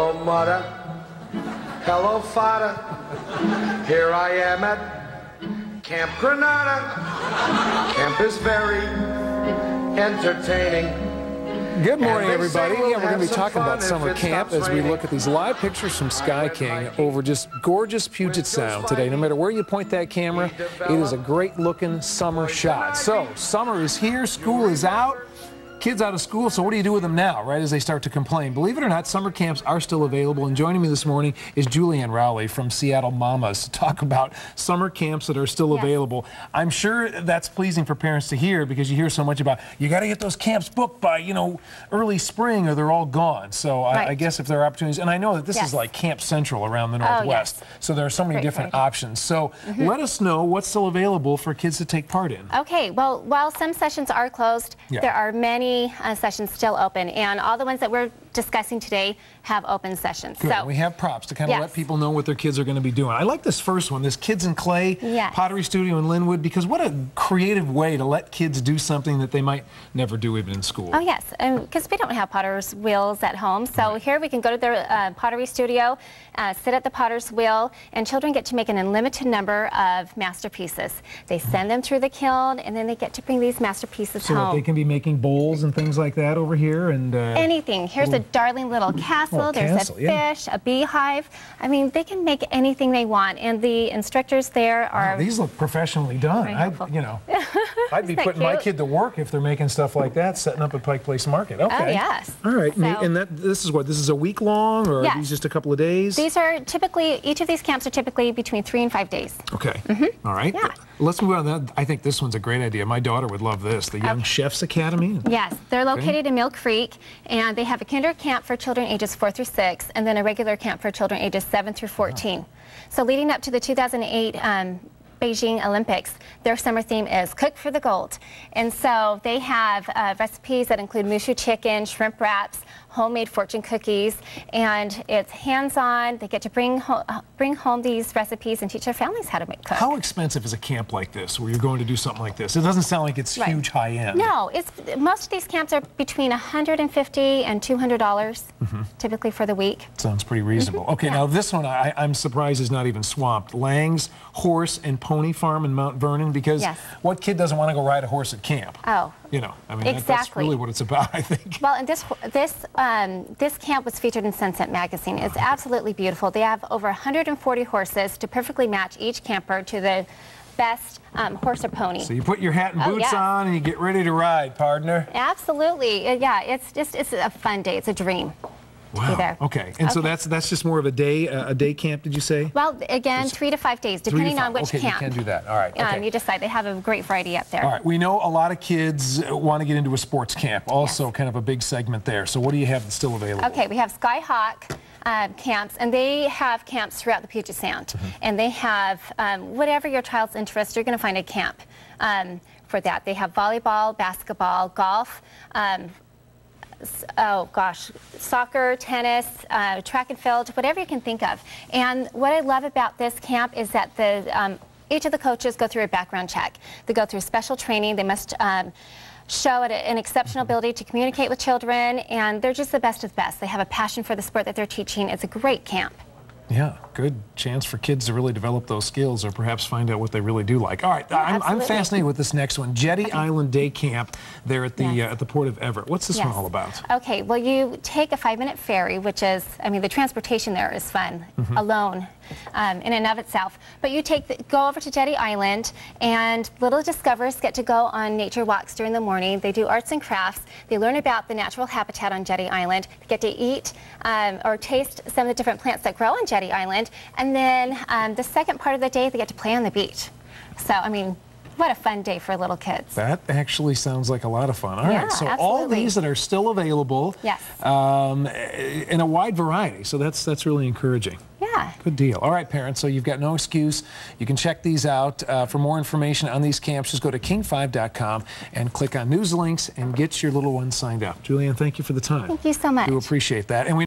Hello, mother. Hello, father. Here I am at Camp Granada. Camp is very entertaining. Good morning, everybody. we'll We're going to be talking about summer camp as we look at these live pictures from Sky King over just gorgeous Puget Sound today. No matter where you point that camera, it is a great-looking summer shot. So, summer is here, school is out. Kids out of school, so what do you do with them now, right, as they start to complain? Believe it or not, summer camps are still available, and joining me this morning is Julianne Rowley from Seattle Mamas to talk about summer camps that are still available. I'm sure that's pleasing for parents to hear because you hear so much about, you got to get those camps booked by, you know, early spring or they're all gone. So I guess if there are opportunities, and I know that this is like Camp Central around the Northwest, so there are so many different options. So let us know what's still available for kids to take part in. Okay, well, while some sessions are closed, there are many sessions still open, and all the ones that we're discussing today have open sessions. Good. So we have props to kind of let people know what their kids are going to be doing. I like this first one, this Kids in Clay Pottery Studio in Linwood, because what a creative way to let kids do something that they might never do even in school. Oh yes, because we don't have potter's wheels at home, so here we can go to their pottery studio, sit at the potter's wheel, and children get to make an unlimited number of masterpieces. They send them through the kiln, and then they get to bring these masterpieces home. So they can be making bowls and things like that over here, and anything. Here's a darling little castle. There's a fish, a beehive. I mean, they can make anything they want, and the instructors there are. These look professionally done. I'd be putting my kid to work if they're making stuff like that, setting up at Pike Place Market. Okay. Oh yes. All right. So, and this is what? This is a week long, or are these just a couple of days? These are typically, each of these camps are typically between 3 and 5 days. Okay. All right. Yeah. Let's move on. That I think this one's a great idea. My daughter would love this. The Young Chefs Academy. Yes, they're located in Mill Creek, and they have a kinder camp for children ages 4 through 6, and then a regular camp for children ages 7 through 14. So leading up to the 2008 Beijing Olympics, their summer theme is Cook for the Gold. And so they have recipes that include mushu chicken, shrimp wraps, homemade fortune cookies, and it's hands-on. They get to bring home these recipes and teach their families how to cook. How expensive is a camp like this, where you're going to do something like this? It doesn't sound like it's huge high-end. No, most of these camps are between $150 and $200, typically for the week. Sounds pretty reasonable. Okay, now this one I'm surprised is not even swamped. Lang's Horse and Pony Farm in Mount Vernon, because what kid doesn't want to go ride a horse at camp? Oh. You know, I mean, that's really what it's about, I think. Well, and this camp was featured in Sunset Magazine. It's absolutely beautiful. They have over 140 horses to perfectly match each camper to the best horse or pony. So you put your hat and boots on and you get ready to ride, partner. Absolutely. Yeah, it's a fun day. It's a dream. Wow. Okay. And so that's just more of a day camp, did you say? Well, again, 3 to 5 days, depending on which camp. Okay, you can do that. All right. You decide. They have a great variety up there. All right. We know a lot of kids want to get into a sports camp. Also, kind of a big segment there. So what do you have that's still available? Okay, we have Skyhawk camps, and they have camps throughout the Puget Sound. And they have whatever your child's interest, you're going to find a camp for that. They have volleyball, basketball, golf, soccer, tennis, track and field, whatever you can think of. And what I love about this camp is that each of the coaches go through a background check. They go through special training. They must show an exceptional ability to communicate with children, and they're just the best of the best. They have a passion for the sport that they're teaching. It's a great camp. Yeah, good chance for kids to really develop those skills or perhaps find out what they really do like. All right, I'm fascinated with this next one. Jetty Island Day Camp there at the Port of Everett. What's this one all about? Okay, well, you take a 5-minute ferry, which is, I mean, the transportation there is fun alone in and of itself. But you go over to Jetty Island, and little discoverers get to go on nature walks during the morning. They do arts and crafts. They learn about the natural habitat on Jetty Island. They get to eat or taste some of the different plants that grow on Jetty Island, and then the second part of the day they get to play on the beach. So, I mean, what a fun day for little kids. That actually sounds like a lot of fun. All right, so all these that are still available in a wide variety, so that's really encouraging. Yeah. Good deal. All right, parents, so you've got no excuse. You can check these out. For more information on these camps, just go to king5.com and click on news links and get your little ones signed up. Julianne, thank you for the time. Thank you so much. We appreciate that. And we